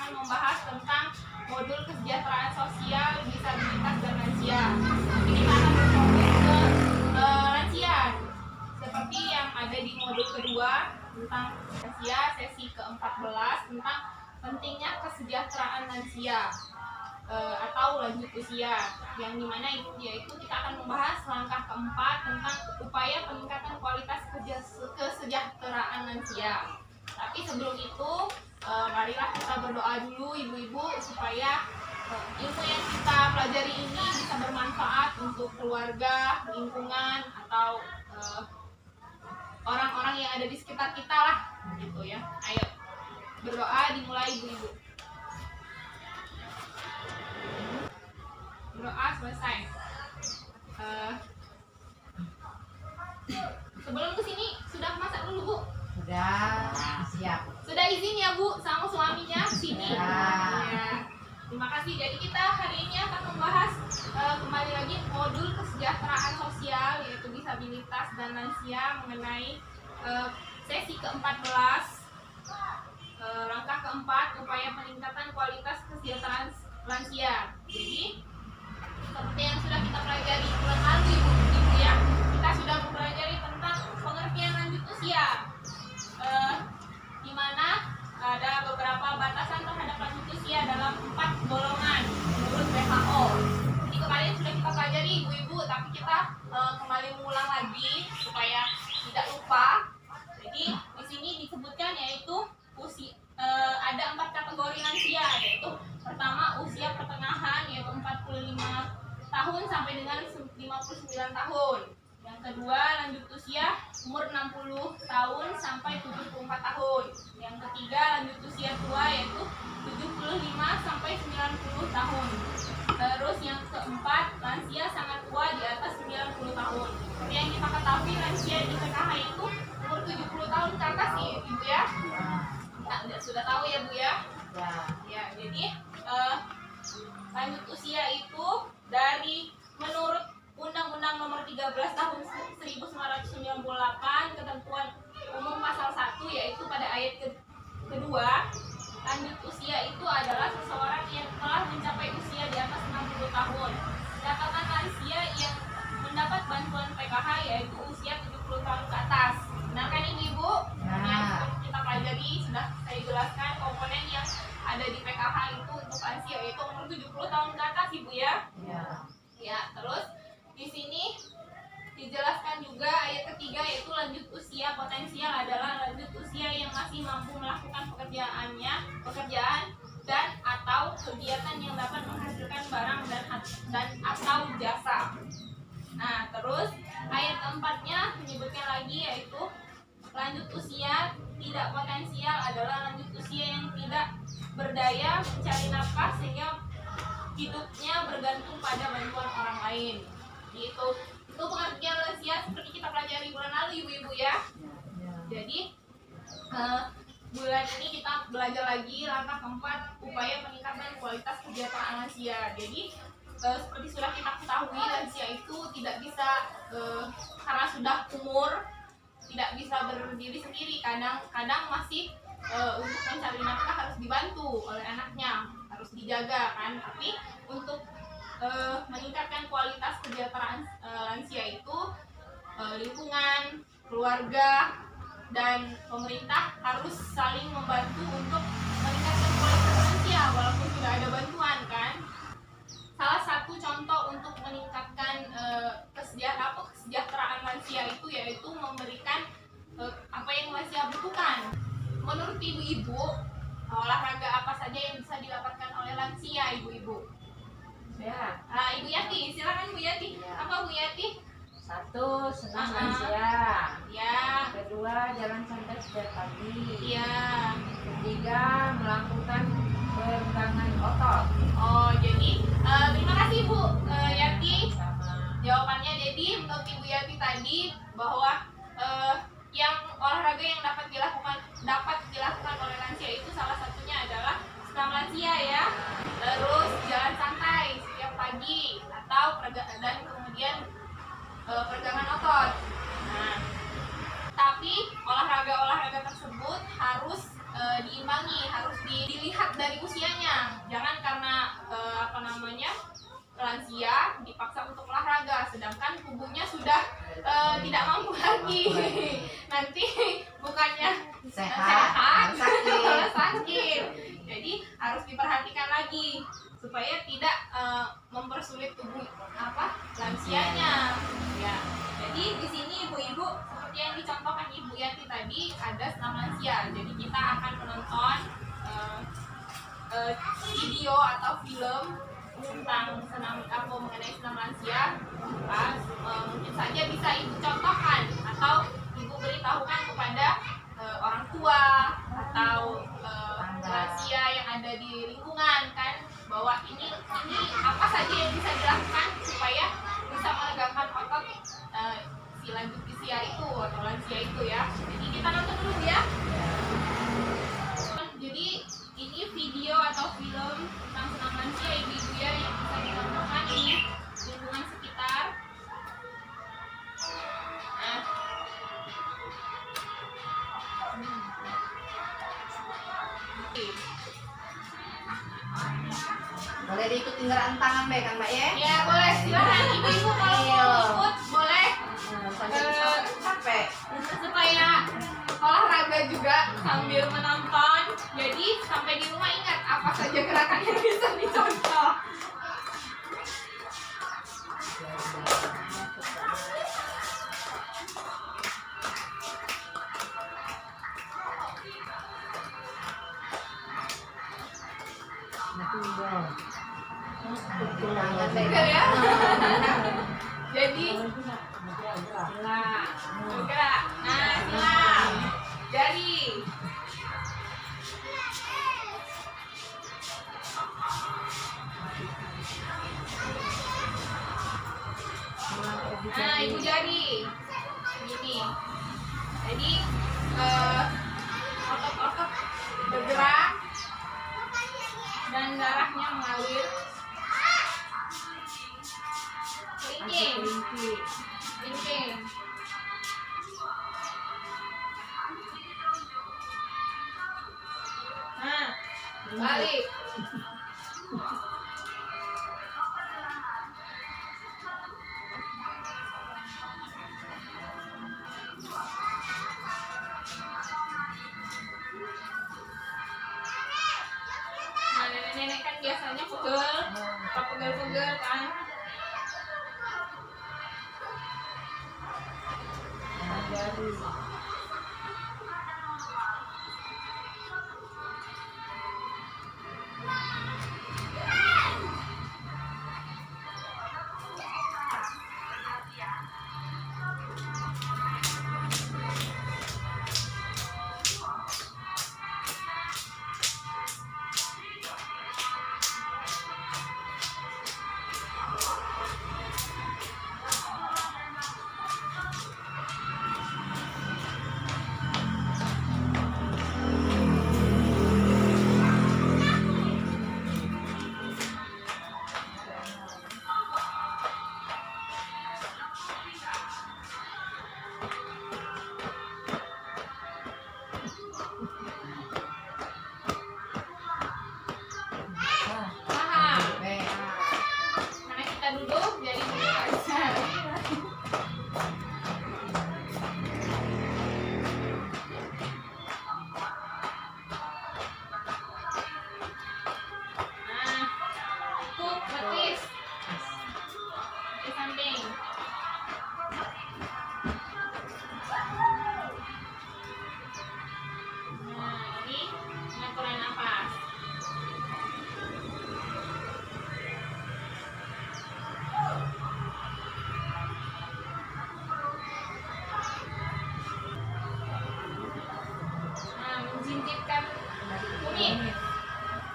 akan membahas tentang modul kesejahteraan sosial disabilitas dan lansia. Ini kita akan berfokus ke lansia, seperti yang ada di modul kedua tentang lansia, sesi ke-14 tentang pentingnya kesejahteraan lansia atau lanjut usia, yang dimana yaitu kita akan membahas langkah keempat tentang upaya peningkatan kualitas kesejahteraan lansia. Tapi sebelum itu, marilah kita berdoa dulu ibu-ibu supaya ilmu yang kita pelajari ini bisa bermanfaat untuk keluarga, lingkungan, atau orang-orang yang ada di sekitar kita lah, gitu ya. Ayo berdoa, dimulai ibu-ibu. Berdoa selesai. Sebelum kesini sudah masak dulu Bu? Sudah, siap. Sudah izin ya Bu sama suaminya kesini? Ya. Terima kasih. Jadi kita hari ini akan membahas kembali lagi modul kesejahteraan sosial, yaitu disabilitas dan lansia, mengenai sesi ke-14, langkah keempat, upaya peningkatan kualitas kesejahteraan lansia. Jadi seperti yang sudah kita pelajari bulan lalu ibu ya, kita sudah mempelajari tentang pengertian lanjut usia, di mana ada beberapa batasan terhadap lanjut usia dalam 4 golongan menurut WHO. Jadi kemarin sudah kita pelajari ibu-ibu, tapi kita kembali mengulang lagi supaya tidak lupa. Jadi di sini disebutkan yaitu ada 4 kategori lansia, yaitu pertama usia pertengahan yaitu 45 tahun sampai dengan 59 tahun. Yang kedua lanjut usia umur 60 tahun sampai 74 tahun. Yang ketiga lanjut usia tua yaitu 75 sampai 90 tahun. Terus yang keempat lansia sangat tua di atas 90 tahun. Seperti yang kita ketahui lansia di PKH itu umur 70 tahun ke atas nih ibu ya. Nah, sudah tahu ya Bu ya? Ya, jadi lanjut usia itu dari menurut Undang-Undang Nomor 13 Tahun 1998 ketentuan umum pasal 1, yaitu pada ayat kedua, lanjut usia itu adalah seseorang yang telah mencapai usia di atas 60 tahun. Catatan lansia yang mendapat bantuan PKH yaitu usia 70 tahun ke atas. Benar kan ibu-ibu? Yang kita pelajari sudah saya jelaskan komponen yang ada di PKH itu untuk lansia yaitu umur 70 tahun ke atas ibu ya. Ya, terus di sini dijelaskan juga ayat ketiga yaitu lanjut usia potensial adalah lanjut usia yang masih mampu melakukan pekerjaan dan atau kegiatan yang dapat menghasilkan barang dan atau jasa. Nah, terus ayat keempatnya menyebutkan lagi yaitu lanjut usia tidak potensial adalah lanjut usia yang tidak berdaya mencari nafkah sehingga hidupnya bergantung pada bantuan orang lain. Itu pengertian lansia seperti kita pelajari bulan lalu ibu-ibu ya. Jadi bulan ini kita belajar lagi langkah keempat, upaya peningkatan kualitas kesejahteraan lansia. Jadi seperti sudah kita ketahui, lansia itu tidak bisa karena sudah umur tidak bisa berdiri sendiri, kadang masih untuk mencari nafkah harus dibantu oleh anaknya, harus dijaga kan. Tapi untuk meningkatkan kualitas kesejahteraan lansia itu lingkungan, keluarga, dan pemerintah harus saling membantu untuk meningkatkan kualitas lansia walaupun sudah ada bantuan kan. Salah satu contoh untuk meningkatkan kesejahteraan lansia itu yaitu memberikan apa yang lansia butuhkan. Menurut ibu-ibu, olahraga apa saja yang bisa didapatkan oleh lansia ibu-ibu? Ya. Ibu Yati, silakan Bu Yati. Apa Bu Yati? 1. Senam lansia. Ya. 2. Jalan santai setiap pagi. Ya. 3. Melakukan peregangan otot. Oh, jadi terima kasih Bu Yati. Sama. Jawabannya jadi menurut Ibu Yati tadi bahwa yang olahraga yang dapat dilakukan oleh lansia itu salah satunya adalah senam lansia ya. Terus jalan santai setiap pagi atau dan kemudian peregangan otot. Nah, tapi olahraga-olahraga tersebut harus diimbangi, harus dilihat dari usia supaya tidak mempersulit tubuh lansianya ya. Jadi di sini ibu-ibu seperti yang dicontohkan Ibu Yati tadi, ada senam lansia. Jadi kita akan menonton video atau film tentang mengenai senam lansia. Mungkin saja bisa ibu contohkan atau ibu beritahukan kepada orang tua atau lansia yang ada di lingkungan kan, bahwa ini apa saja yang bisa dilakukan supaya bisa menegakkan otot si lanjut usia itu atau lansia itu ya. Jadi kita nonton dulu ya. Jadi ini video atau film tentang senam lansia ibu-ibu ya, yang bisa ditontonkan di lingkungan sekitar. Boleh diikutin gerakan tangan Mbak kan Mbak ya? Ya boleh, silahkan ibu-ibu kalau mau ikut boleh. Capek. Supaya olahraga juga sambil menonton. Jadi sampai di rumah ingat apa saja gerakan yang bisa dicontoh. Betul ya. Jadi bergerak. Nah, silang. Jari. Nah, ibu jari. Gini. Jadi otot-otot bergerak dan darahnya mengalir. Kelingking. Nah, balik. Nah, nenek-nenek kan biasanya pegel kan.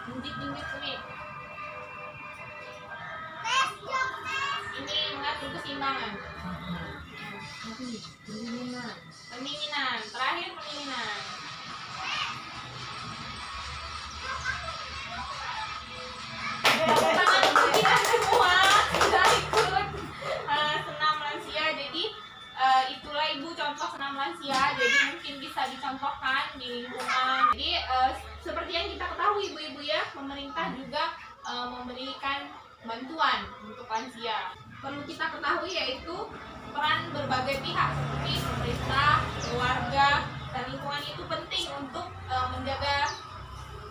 Jinjit kuning. Ini mengatur keseimbangan. Pendinginan. Terakhir pendinginan. Tangan kita semua sudah ikut senam lansia. Jadi itulah ibu contoh senam lansia. Jadi mungkin bisa dicontohkan di lingkungan. Jadi seperti yang kita ketahui ibu-ibu ya, pemerintah juga memberikan bantuan untuk lansia. Perlu kita ketahui yaitu peran berbagai pihak seperti pemerintah, keluarga, dan lingkungan itu penting untuk menjaga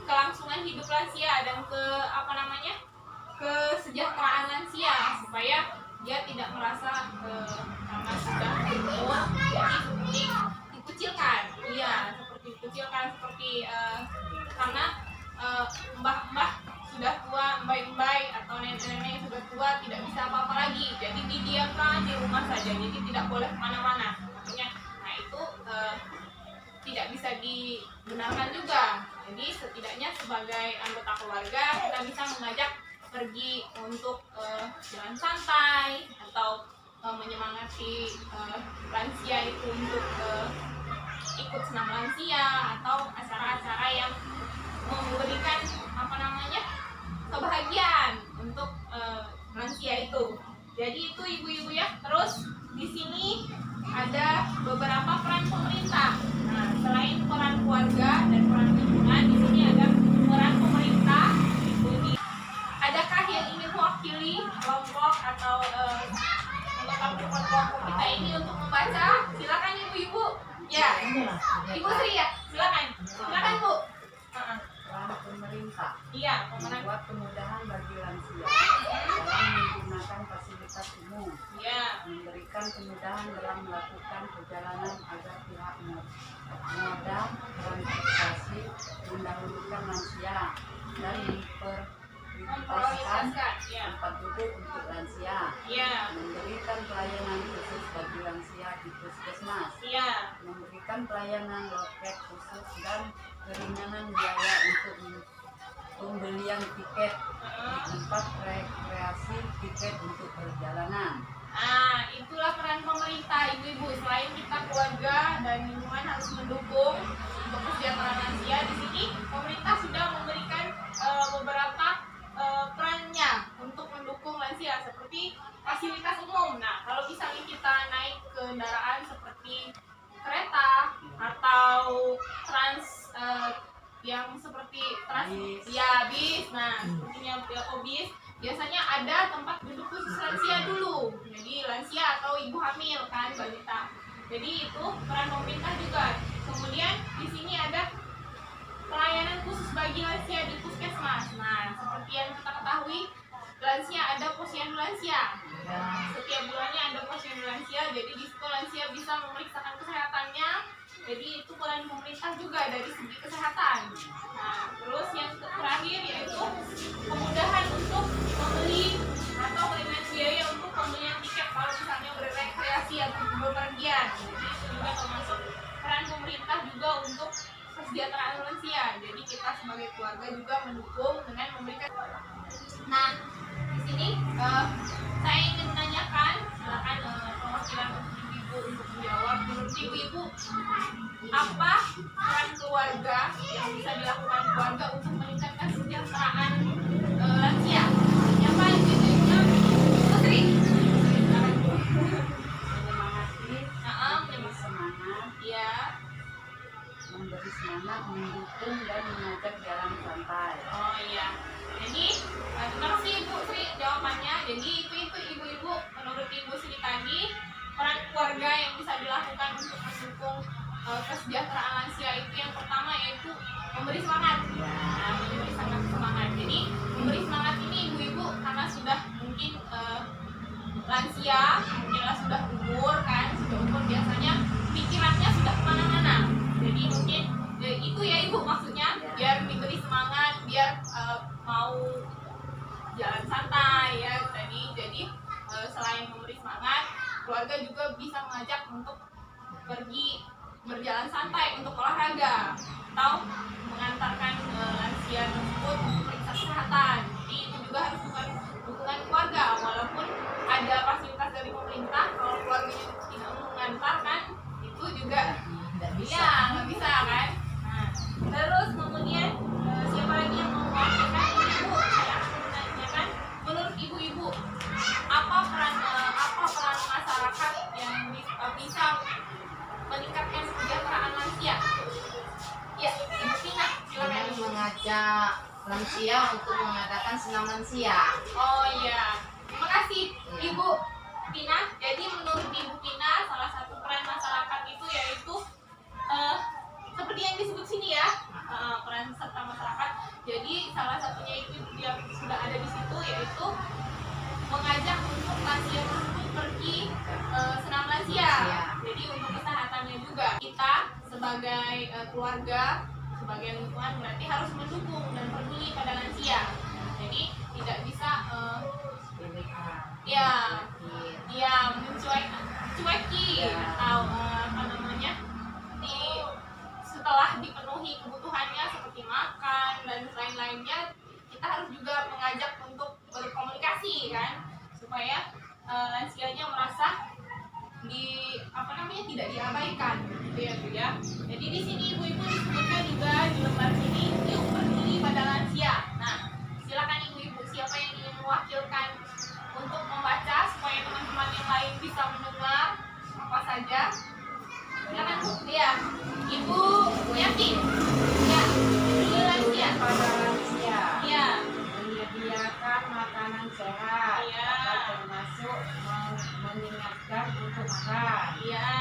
kelangsungan hidup lansia dan kesejahteraan lansia supaya dia tidak merasa karena sudah umur jadi seperti dikucilkan. Iya, seperti dikucilkan, seperti karena mbah-mbah sudah tua, mbak-mbak atau nenek-nenek yang sudah tua tidak bisa apa-apa lagi, jadi didiamkan di rumah saja, jadi tidak boleh kemana-mana. Makanya, nah itu tidak bisa dibenarkan juga. Jadi setidaknya sebagai anggota keluarga kita bisa mengajak pergi untuk jalan santai atau menyemangati lansia itu untuk ikut senam lansia atau acara-acara yang memberikan kebahagiaan untuk lansia itu. Jadi itu ibu-ibu ya. Terus di sini ada beberapa peran pemerintah. Nah, selain peran keluarga dan peran lingkungan, di sini ada peran pemerintah. Adakah yang ingin mewakili kelompok atau anggota kelompok kita ini untuk membaca? Silakan ibu-ibu. Ya, Ibu Sri ya. Silakan Bu. Peran pemerintah. Iya, Membuat kemudahan bagi lansia dalam menggunakan fasilitas umum. Iya. Memberikan kemudahan dalam melakukan perjalanan agar pihak moda transportasi mendahulukan lansia dan memprioritaskan Ya. tempat duduk untuk lansia. Iya. Memberikan pelayanan khusus bagi lansia di puskesmas. Iya. Memberikan pelayanan loket khusus dan keringanan biaya untuk pembelian tiket di tempat rekreasi, tiket untuk perjalanan. Nah, itulah peran pemerintah, ibu-ibu. Selain kita keluarga dan lingkungan harus mendukung untuk kesejahteraan lansia, di sini pemerintah sudah memberikan beberapa perannya untuk mendukung lansia seperti fasilitas umum. Nah, kalau misalnya kita naik kendaraan seperti kereta atau yang seperti bis. Nah, sepertinya bis biasanya ada tempat duduk khusus lansia dulu. Jadi lansia atau ibu hamil kan, balita. Jadi itu peran pemerintah juga. Kemudian di sini ada pelayanan khusus bagi lansia di puskesmas. Nah, seperti yang kita ketahui, lansia ada posyandu lansia. Setiap bulannya ada posyandu lansia. Jadi di situ lansia bisa memeriksakan kesehatannya. Jadi itu peran pemerintah juga dari segi kesehatan. Nah, terus yang terakhir yaitu kemudahan untuk membeli atau meringan biaya untuk pembelian tiket kalau misalnya berrekreasi atau bepergian. Jadi itu juga termasuk peran pemerintah juga untuk kesejahteraan lansia. Jadi kita sebagai keluarga juga mendukung dengan memberikan. Nah, di sini saya ingin menanyakan, silakan perwakilan ibu untuk menjawab. Menurut ibu-ibu, apa peran keluarga yang bisa dilakukan keluarga untuk meningkatkan kesejahteraan lansia? Yang paling pentingnya, Putri. Memberi semangat, Ya. memberi semangat, mendukung dan mengajak jalan santai. Oh iya. Jadi terima kasih Ibu Sri jawabannya. Jadi itu ibu-ibu, menurut Ibu Sri tadi peran keluarga yang bisa dilakukan untuk mendukung kesejahteraan lansia itu yang pertama yaitu memberi semangat. Nah, memberi semangat. Jadi memberi semangat ini ibu-ibu karena sudah mungkin lansia, mungkinlah sudah umur kan, sudah umur biasanya pikirannya sudah kemana-mana. Jadi mungkin itu ya ibu maksudnya, biar diberi semangat, biar mau jalan santai ya tadi. Jadi selain memberi semangat, keluarga juga bisa mengajak untuk pergi berjalan santai untuk olahraga atau mengantarkan lansia tersebut untuk periksa kesehatan. Jadi itu juga harus bukan dukungan keluarga, walaupun ada fasilitas dari pemerintah, kalau keluarganya tidak mengantarkan itu juga nggak bisa kan. Nah, terus kemudian siapa lagi yang mau mewakilkan ibu? Saya akan menanyakan, menurut ibu-ibu apa peran masyarakat yang bisa meningkatkan kesejahteraan lansia? Ya, Ibu Tina, silakan. Dengan mengajak lansia untuk mengadakan senam lansia. Oh iya, terima kasih Ibu Tina. Jadi menurut Ibu Tina, salah satu peran masyarakat itu yaitu seperti yang disebut sini ya, peran serta masyarakat. Jadi salah satunya itu yang sudah ada di situ yaitu lansia tersebut pergi senam lansia. Jadi untuk kesehatannya juga kita sebagai keluarga, sebagai lingkungan berarti harus mendukung dan peduli pada lansia. Jadi tidak bisa mencuekin atau setelah dipenuhi kebutuhannya seperti makan dan lain-lainnya, kita harus juga mengajak untuk berkomunikasi kan, supaya lansianya merasa tidak diabaikan gitu ya Bu ya. Jadi di sini ibu-ibu disebutkan juga di lembar ini yuk peduli pada lansia. Nah, silakan ibu-ibu siapa yang ingin mewakilkan untuk membaca supaya teman-teman yang lain bisa mendengar apa saja. Silakan Bu. Ya, Ibu Yati. Ya, peduli lansia. Pada lansia. Ya. Menyediakan makanan sehat. Iya. Termasuk mengingatkan untuk makan. Iya.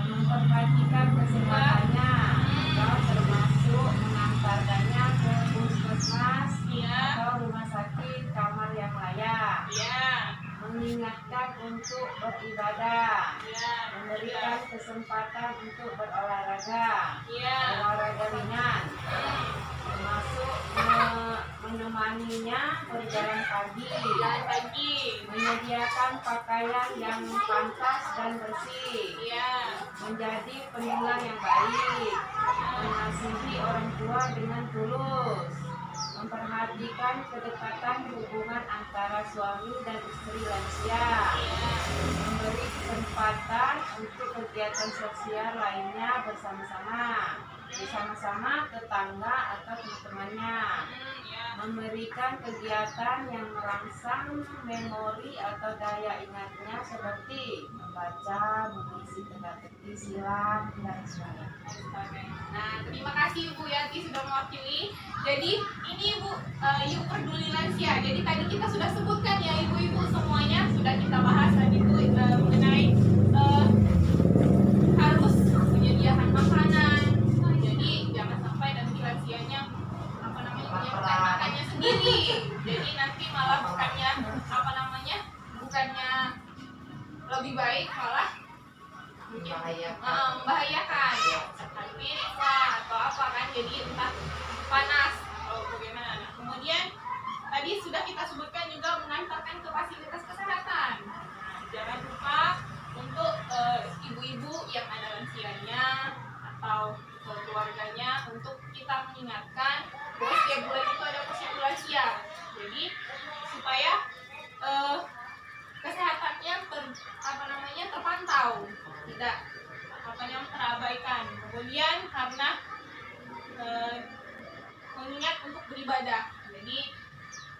Memperhatikan kesehatannya. Atau termasuk mengantarkannya ke puskesmas atau rumah sakit kamar yang layak. Iya. Mengingatkan untuk beribadah. Iya. Memberikan kesempatan untuk berolahraga. Iya. Olahraga ringan. Termasuk menemaninya berjalan pagi. Jalan pagi. Menyediakan pakaian yang pantas dan bersih. Iya. Menjadi pendengar yang baik. Mengasihi orang tua dengan tulus. Memperhatikan kedekatan hubungan antara suami dan istri lansia. Memberi kesempatan untuk kegiatan sosial lainnya bersama-sama tetangga atau teman-temannya. Memberikan kegiatan yang merangsang memori atau daya ingatnya seperti membaca, mengisi teka-teki, silang, dan sebagainya. Nah, terima kasih Ibu Yati sudah mewakili. Jadi ini Ibu yuk peduli lansia. Jadi tadi kita sudah sebutkan ya ibu-ibu semuanya sudah kita bahas tadi itu mengenai harus menyediakan makanan. Jadi jangan sampai nanti lansianya menyiapkan makannya sendiri. Jadi nanti malah bukannya lebih baik malah membahayakan. Piring lah atau apa kan, jadi entah panas atau bagaimana. Nah, kemudian tadi sudah kita sebutkan juga mengantarkan ke fasilitas kesehatan. Nah, jangan lupa untuk ibu-ibu yang ada lansianya atau keluarganya untuk kita mengingatkan bahwa setiap bulan itu ada posyandu lansia. Jadi supaya kesehatannya terpantau, tidak terabaikan. Kemudian karena mengingat untuk beribadah. Jadi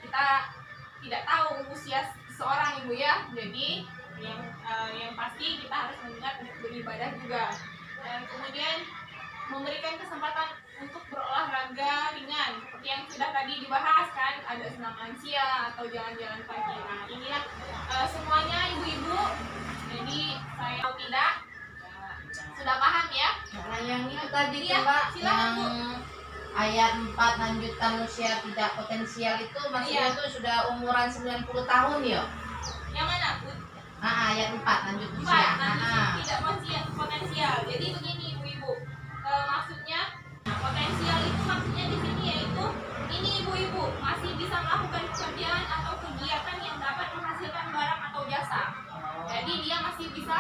kita tidak tahu usia seseorang ibu ya. Jadi yang pasti kita harus mengingat untuk beribadah juga. Dan kemudian memberikan kesempatan untuk berolahraga ringan seperti yang sudah tadi dibahas kan, ada senam lansia atau jalan-jalan pagi. Nah inilah semuanya ibu-ibu. Jadi saya tahu tidak sudah paham ya. Nah yang itu tadi Iya, tuh Mbak, silakan, yang Bu. ayat 4 lanjutan usia tidak potensial itu maksudnya Iya. itu sudah umuran 90 tahun ya? Yang mana Bu? Ayat 4 lanjut usia. 4 nanti tidak potensial. Jadi begini ibu-ibu, maksudnya potensial itu maksudnya di sini yaitu ini ibu-ibu masih bisa melakukan pekerjaan atau kegiatan yang dapat menghasilkan barang atau jasa. Jadi dia masih bisa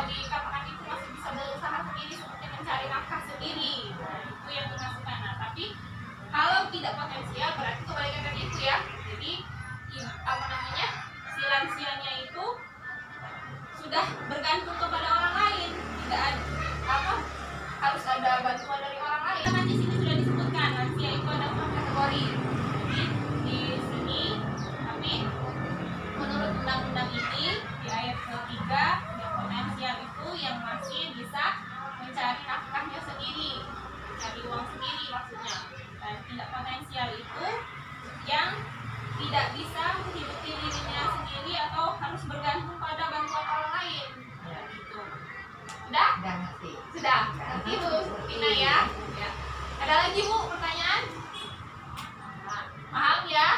dikatakan itu masih bisa berusaha sendiri seperti mencari nafkah sendiri. Itu yang dimaksudkan. Nah, tapi kalau tidak potensial berarti kebalikan dari itu ya. Jadi si lansianya itu sudah bergantung kepada orang lain, tidak ada harus ada bantuan dari orang lain. Kan di sini sudah disebutkan lansia itu ada 4 kategori. Jadi di sini tapi menurut undang-undang ini di ayat ketiga yang potensial itu yang masih bisa mencari nafkahnya sendiri, mencari uang sendiri maksudnya. Dan tidak potensial itu yang tidak bisa menghidupi dirinya sendiri atau harus bergantung pada bantuan orang lain. Gitu. Sudah? Udah ngerti. Sudah. Nanti Bu Pina ya. Ada lagi Bu pertanyaan? Paham ya?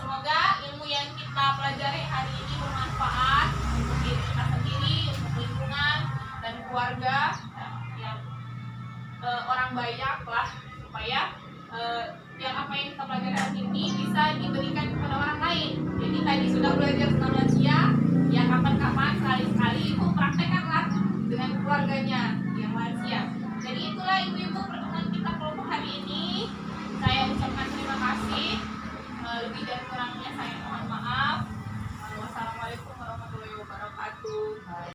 Semoga ilmu yang kita pelajari keluarga yang orang banyak lah, supaya yang apa yang kita pelajari hari ini bisa diberikan kepada orang lain. Jadi tadi sudah belajar tentang lansia, ya kapan-kapan sekali-sekali ibu praktekkanlah dengan keluarganya yang lansia. Jadi itulah ibu-ibu pertemuan kita kelompok hari ini. Saya ucapkan terima kasih. Lebih dan kurangnya saya mohon maaf. Wassalamualaikum warahmatullahi wabarakatuh.